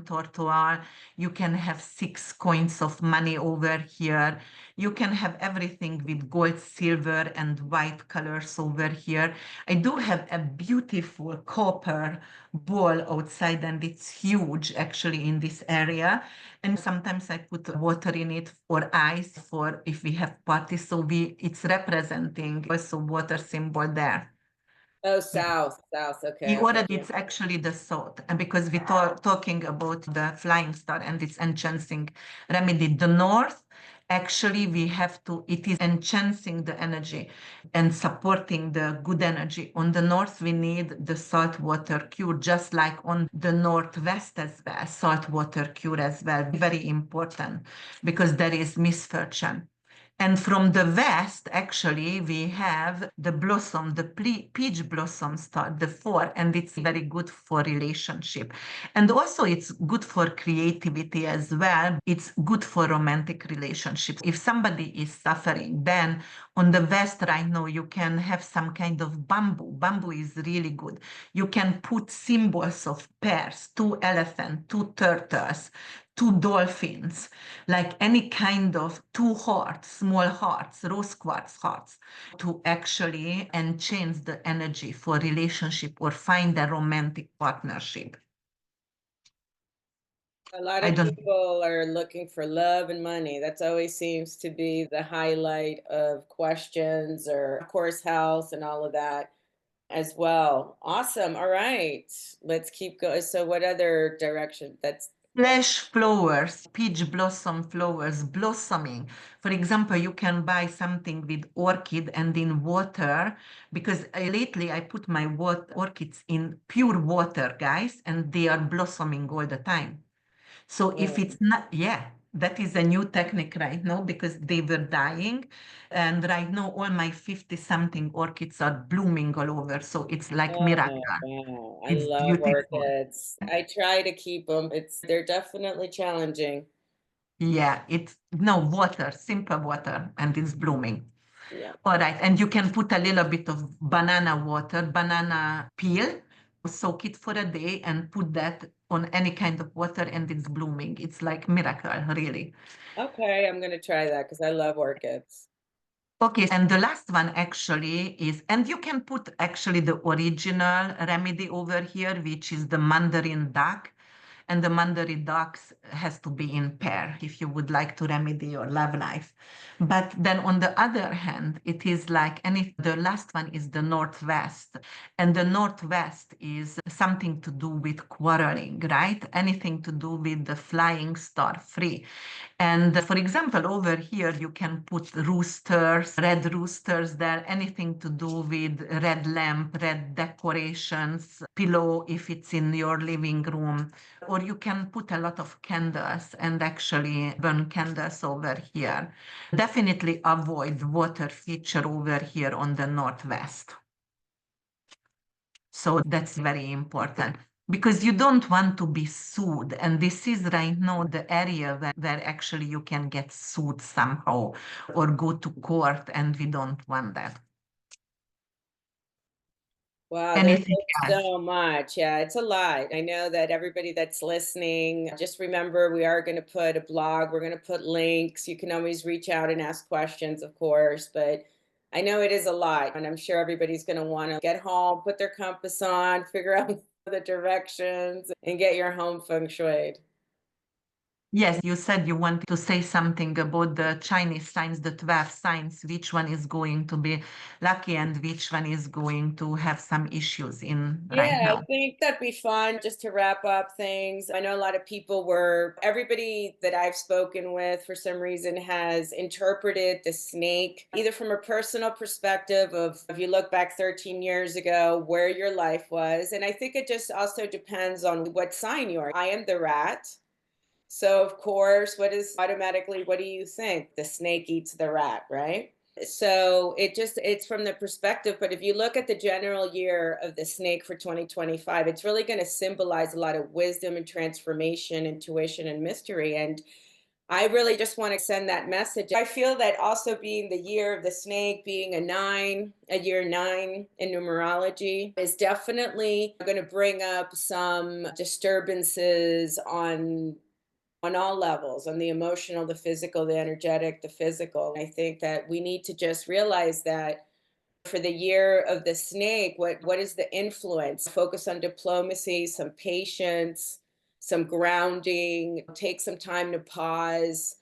tortoise, you can have 6 coins of money over here, you can have everything with gold, silver, and white colors over here. I do have a beautiful copper ball outside, and it's huge actually in this area. And sometimes I put water in it or ice for if we have parties. So it's representing also water symbol there. oh, Yeah. south. Okay, I'm with you. It's actually the salt. And because we're talking about the flying star and its enhancing remedy, the north, actually we have to, it is enhancing the energy and supporting the good energy. On the north, we need the salt water cure, just like on the northwest as well, salt water cure as well. Very important because there is misfortune. And from the west, actually, we have the blossom, the peach blossom star, the 4, and it's very good for relationship. And also it's good for creativity as well. It's good for romantic relationships. If somebody is suffering, then on the west right now, you can have some kind of bamboo. Bamboo is really good. You can put symbols of pairs, 2 elephants, 2 turtles, 2 dolphins, like any kind of 2 hearts, small hearts, rose quartz hearts, to actually enhance the energy for relationship or find a romantic partnership. A lot I of don't. people are looking for love and money. That's always seems to be the highlight of questions, or of course health and all of that as well. Awesome. All right. Let's keep going. So what other direction? That's Flash flowers, peach blossom flowers blossoming. For example, you can buy something with orchid and in water, because lately I put my orchids in pure water, guys, and they are blossoming all the time. So if oh, it's not, yeah, that is a new technique right now because they were dying. And right now, all my 50 something orchids are blooming all over. So it's like miracle. oh, wow. I It's love beautiful. orchids. I try to keep them. They're definitely challenging. Yeah, it's no water, simple water, and it's blooming. Yeah. All right, and you can put a little bit of banana water, banana peel, soak it for a day and put that on any kind of water and it's blooming. It's like miracle, really. Okay, I'm gonna try that because I love orchids. Okay, and the last one actually is, and you can put actually the original remedy over here, which is the mandarin duck. And the mandarin ducks has to be in pair if you would like to remedy your love life. But then on the other hand, it is like the last one is the northwest. And the northwest is something to do with quarreling, right? Anything to do with the flying star free. And for example, over here, you can put roosters, red roosters there, anything to do with red lamp, red decorations, pillow if it's in your living room, or you can put a lot of candles and actually burn candles over here. Definitely avoid water feature over here on the northwest. So that's very important because you don't want to be sued. And this is right now the area where actually you can get sued somehow or go to court, and we don't want that. Wow, there's Anything else? so much. Yeah, it's a lot. I know that everybody that's listening, just remember we are going to put a blog, we're going to put links. You can always reach out and ask questions, of course, but I know it is a lot. And I'm sure everybody's going to want to get home, put their compass on, figure out the directions, and get your home feng shuied. Yes, you said you wanted to say something about the Chinese signs, the 12 signs, which one is going to be lucky and which one is going to have some issues in right Yeah, I now. think that'd be fun just to wrap up things. I know a lot of people were, everybody that I've spoken with for some reason has interpreted the snake either from a personal perspective of if you look back 13 years ago, where your life was. And I think it just also depends on what sign you are. I am the rat. So, of course, what is automatically, what do you think? The snake eats the rat, right? So it's from the perspective, but if you look at the general year of the snake for 2025, it's really going to symbolize a lot of wisdom and transformation, intuition and mystery. And I really just want to send that message. I feel that also being the year of the snake, being a year nine in numerology, is definitely going to bring up some disturbances on all levels, on the emotional, the physical, the energetic, the physical. I think that we need to just realize that for the year of the snake, what is the influence? Focus on diplomacy, some patience, some grounding, take some time to pause.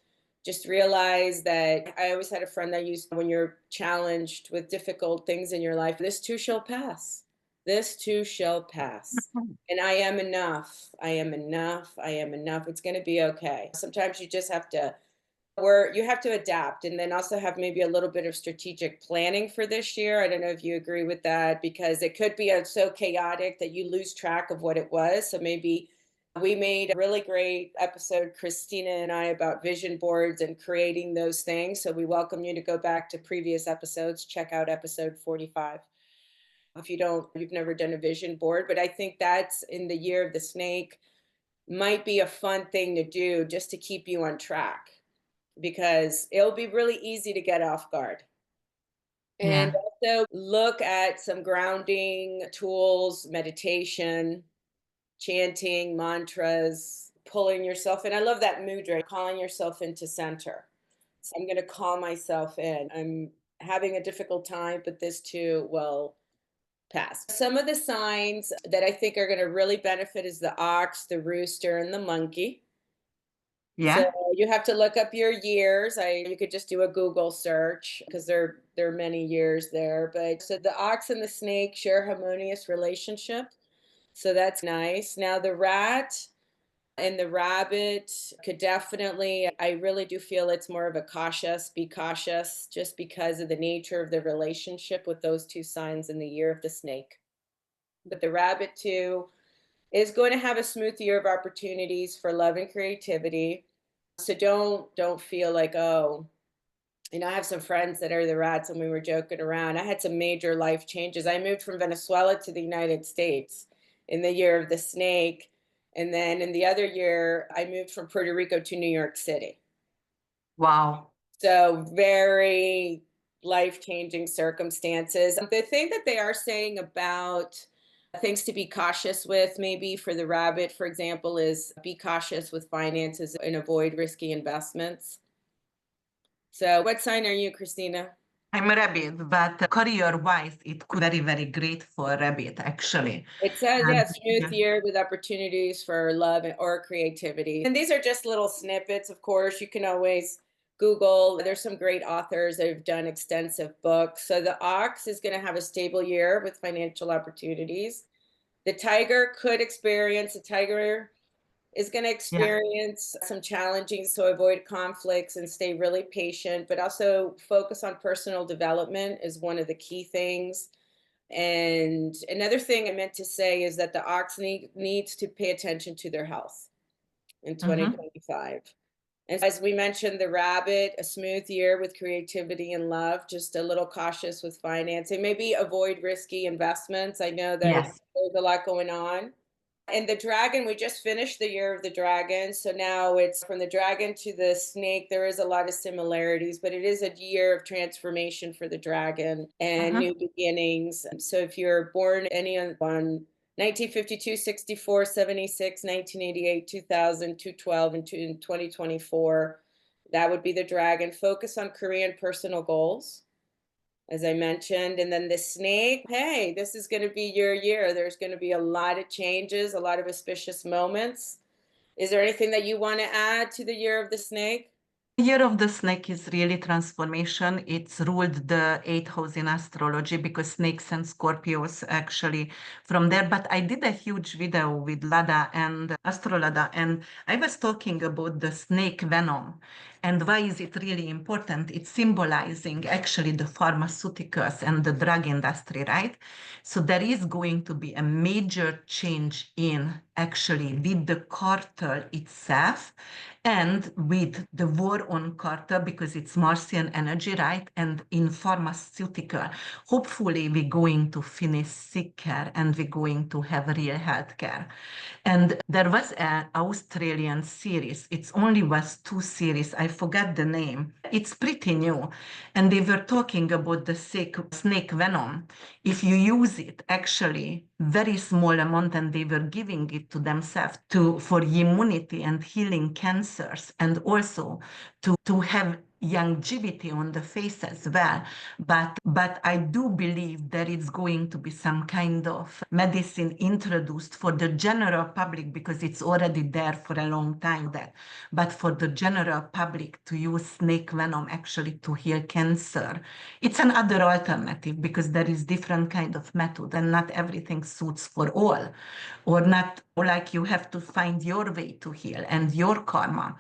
Just realize that I always had a friend that used when you're challenged with difficult things in your life, this too shall pass. This too shall pass. And I am enough. I am enough. I am enough. It's going to be okay. Sometimes you just have to where you have to adapt and then also have maybe a little bit of strategic planning for this year. I don't know if you agree with that because it could be so chaotic that you lose track of what it was. So maybe we made a really great episode, Christina and I, about vision boards and creating those things. So we welcome you to go back to previous episodes. Check out episode 45 if you've never done a vision board. But I think that's in the year of the snake might be a fun thing to do just to keep you on track because it'll be really easy to get off guard. And Yeah. also look at some grounding tools, meditation, chanting, mantras, pulling yourself in. I love that mudra, calling yourself into center. So I'm going to call myself in. I'm having a difficult time, but this too will pass. Some of the signs that I think are going to really benefit is the ox, the rooster, and the monkey. So Yeah. you have to look up your years. You could just do a Google search because there are many years there. But so the ox and the snake share harmonious relationship. So that's nice. Now the rat and the rabbit could definitely, I really do feel it's more of a be cautious just because of the nature of the relationship with those two signs in the year of the snake. But the rabbit too is going to have a smooth year of opportunities for love and creativity. So don't feel like, oh, I have some friends that are the rats and we were joking around. I had some major life changes. I moved from Venezuela to the United States in the year of the snake. And then in the other year, I moved from Puerto Rico to New York City. Wow. So very life-changing circumstances. The thing that they are saying about things to be cautious with, maybe for the rabbit, for example, is be cautious with finances and avoid risky investments. So, what sign are you, Christina? I'm a rabbit, but career-wise, it could be very, very great for a rabbit, actually. It says, yeah, And smooth yeah. year with opportunities for love or creativity. And these are just little snippets, of course. You can always Google. There's some great authors that have done extensive books. So the ox is going to have a stable year with financial opportunities. The tiger is going to Yeah. experience some challenging, so avoid conflicts and stay really patient, but also focus on personal development is one of the key things. And another thing I meant to say is that the ox needs to pay attention to their health in Mm-hmm. 2025. And as we mentioned, the rabbit, a smooth year with creativity and love, just a little cautious with financing, maybe avoid risky investments. I know that Yes. there's a lot going on. And the dragon, we just finished the year of the dragon. So now it's from the dragon to the snake. There is a lot of similarities, but it is a year of transformation for the dragon and Mhm. new beginnings. So if you're born any on 1952, 64, 76, 1988, 2000, 212, and 2024, that would be the dragon. Focus on career and personal goals, as I mentioned. And then the snake, hey, this is going to be your year. There's going to be a lot of changes, a lot of auspicious moments. Is there anything that you want to add to the year of the snake? Year of the snake is really transformation. It's ruled the eighth house in astrology because snakes and Scorpios actually from there. But I did a huge video with Lada and Astrolada, and I was talking about the snake venom and why is it really important. It's symbolizing actually the pharmaceuticals and the drug industry, right? So there is going to be a major change in actually with the cartel itself and with the war on cartel because it's Martian energy, right? And in pharmaceutical, hopefully we're going to finish sick care and we're going to have real health care. And there was an Australian series. It's only was two series. I forgot the name. It's pretty new. And they were talking about the snake venom. If you use it actually very small amount and they were giving it to themselves to for immunity and healing cancers and also to have longevity on the face as well. But I do believe that it's going to be some kind of medicine introduced for the general public because it's already there for a long time there. But for the general public to use snake venom actually to heal cancer, it's another alternative because there is different kind of method and not everything suits for all, or not like you have to find your way to heal and your karma.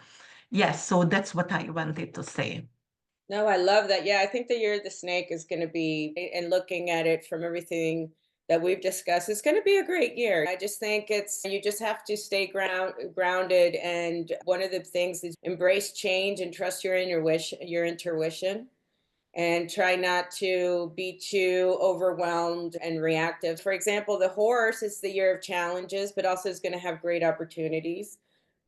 Yes, so that's what I wanted to say. No, I love that. Yeah, I think the year of the snake is going to be, and looking at it from everything that we've discussed, it's going to be a great year. I just think it's, you just have to stay grounded. And one of the things is embrace change and trust your intuition, and try not to be too overwhelmed and reactive. For example, the horse is the year of challenges, but also is going to have great opportunities.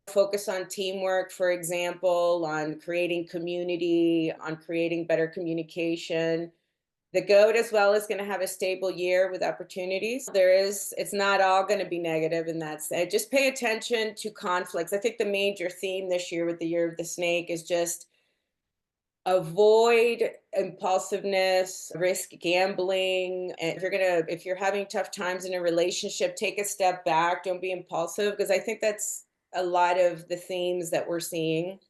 Focus on teamwork, for example, on creating community, on creating better communication. The goat as well is going to have a stable year with opportunities. It's not all going to be negative, and that's it. Just pay attention to conflicts. I think the major theme this year with the year of the snake is just avoid impulsiveness, risk gambling. And if you're having tough times in a relationship, take a step back. Don't be impulsive, because I think that's a lot of the themes that we're seeing.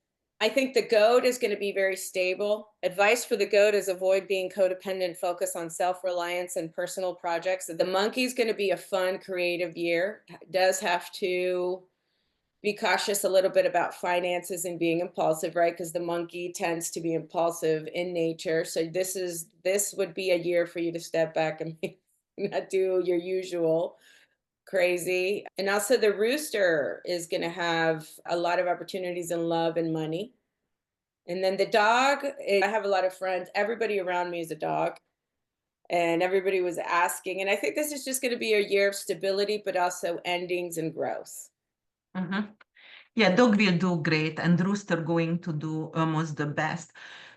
I think the goat is going to be very stable. Advice for the goat is avoid being codependent, focus on self-reliance and personal projects. The monkey is going to be a fun, creative year. Does have to be cautious a little bit about finances and being impulsive, right? Because the monkey tends to be impulsive in nature. So this would be a year for you to step back and not do your usual crazy. And also the rooster is going to have a lot of opportunities in love and money. And then the dog, I have a lot of friends. Everybody around me is a dog. And everybody was asking. And I think this is just going to be a year of stability, but also endings and growth. Mhm. Yeah, dog will do great, and rooster going to do almost the best.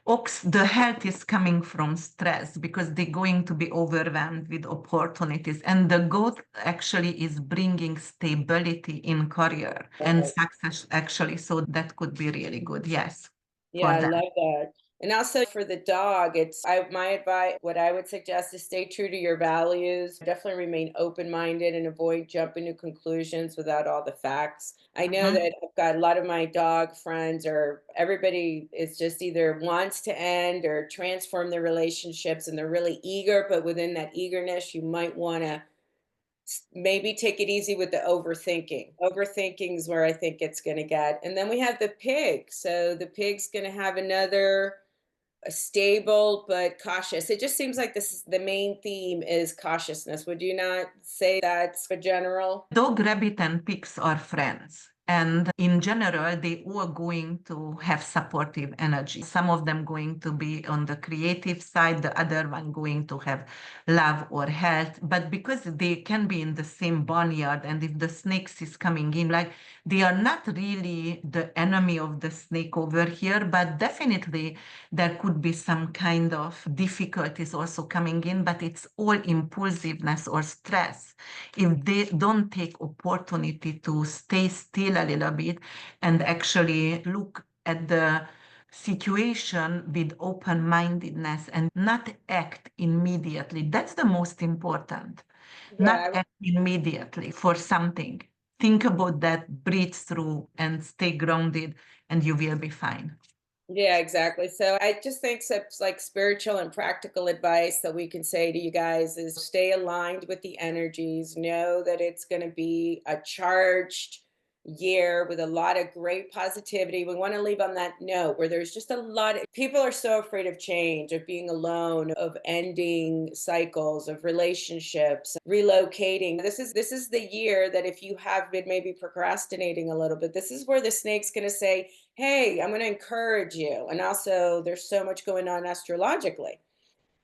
Ox, the health is coming from stress because they're going to be overwhelmed with opportunities. And the goat actually is bringing stability in career and success, actually. So that could be really good, yes, Yeah, for I them. love that. And also for the dog, my advice, what I would suggest is stay true to your values. Definitely remain open-minded and avoid jumping to conclusions without all the facts. I know Mhm. that I've got a lot of my dog friends, or everybody is just either wants to end or transform their relationships, and they're really eager, but within that eagerness, you might want to maybe take it easy with the overthinking. Overthinking is where I think it's going to get. And then we have the pig. So the pig's going to have another a stable but cautious. It just seems like the main theme is cautiousness. Would you not say that's a general? Dog, rabbit, and pigs are friends. And in general, they all going to have supportive energy. Some of them going to be on the creative side, the other one going to have love or health. But because they can be in the same barnyard, and if the snakes is coming in, like they are not really the enemy of the snake over here, but definitely there could be some kind of difficulties also coming in, but it's all impulsiveness or stress. If they don't take opportunity to stay still a little bit and actually look at the situation with open-mindedness and not act immediately. That's the most important. Not Yeah. act immediately for something. Think about that, breathe through, and stay grounded, and you will be fine. Yeah, exactly. So I just think it's like spiritual and practical advice that we can say to you guys is stay aligned with the energies. Know that it's going to be a charged year with a lot of great positivity. We want to leave on that note where there's just a lot of people are so afraid of change, of being alone, of ending cycles, of relationships, relocating. This is the year that if you have been maybe procrastinating a little bit, this is where the snake's going to say, hey, I'm going to encourage you. And also, there's so much going on astrologically.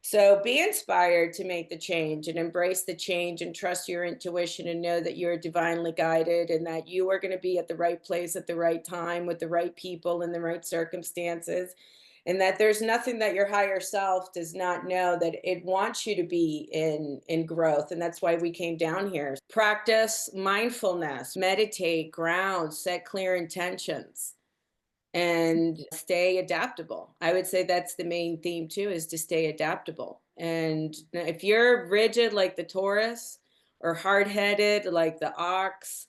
So be inspired to make the change and embrace the change and trust your intuition and know that you're divinely guided and that you are going to be at the right place at the right time with the right people in the right circumstances. And that there's nothing that your higher self does not know, that it wants you to be in growth. And that's why we came down here. Practice mindfulness, meditate, ground, set clear intentions and stay adaptable. I would say that's the main theme too, is to stay adaptable. And if you're rigid like the Taurus or hard-headed like the ox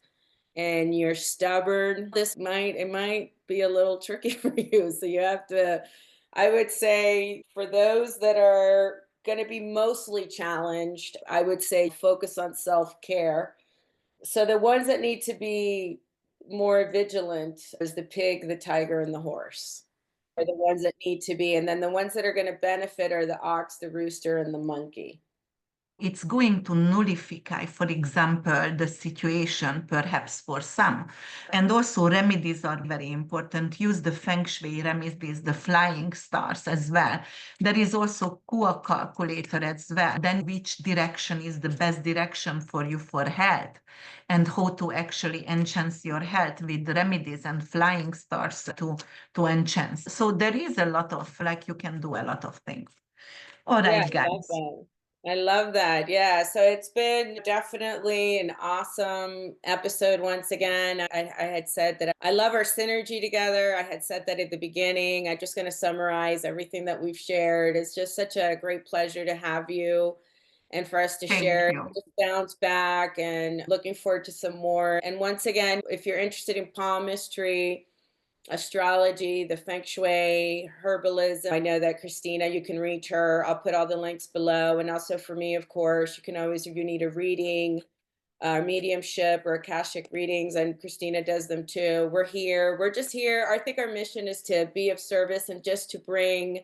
and you're stubborn, it might be a little tricky for you. So you have to, I would say for those that are going to be mostly challenged, I would say focus on self-care. So the ones that need to be more vigilant is the pig, the tiger, and the horse are the ones that need to be. And then the ones that are going to benefit are the ox, the rooster, and the monkey. It's going to nullify, for example, the situation, perhaps for some. And also, remedies are very important. Use the Feng Shui remedies, the flying stars as well. There is also Kua calculator as well. Then, which direction is the best direction for you for health, and how to actually enhance your health with remedies and flying stars to enhance. So, there is a lot of, like, you can do a lot of things. All Yeah, right, I love guys. that. I love that. Yeah. So it's been definitely an awesome episode once again. I had said that I love our synergy together. I had said that at the beginning. I'm just going to summarize everything that we've shared. It's just such a great pleasure to have you and for us to Thank share, you. just bounce back and looking forward to some more. And once again, if you're interested in palmistry, astrology, the Feng Shui, herbalism. I know that Krisztina, you can reach her. I'll put all the links below. And also for me, of course, you can always, if you need a reading, mediumship or Akashic readings, and Krisztina does them too. We're here. We're just here. I think our mission is to be of service and just to bring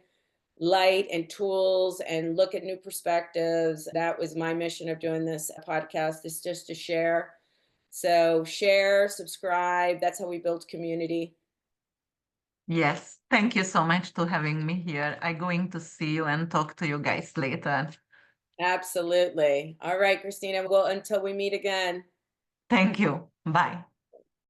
light and tools and look at new perspectives. That was my mission of doing this podcast, is just to share. So share, subscribe. That's how we build community. Yes, thank you so much to having me here. I'm going to see you and talk to you guys later. Absolutely. All right, Krisztina. Well, until we meet again. Thank you. Bye.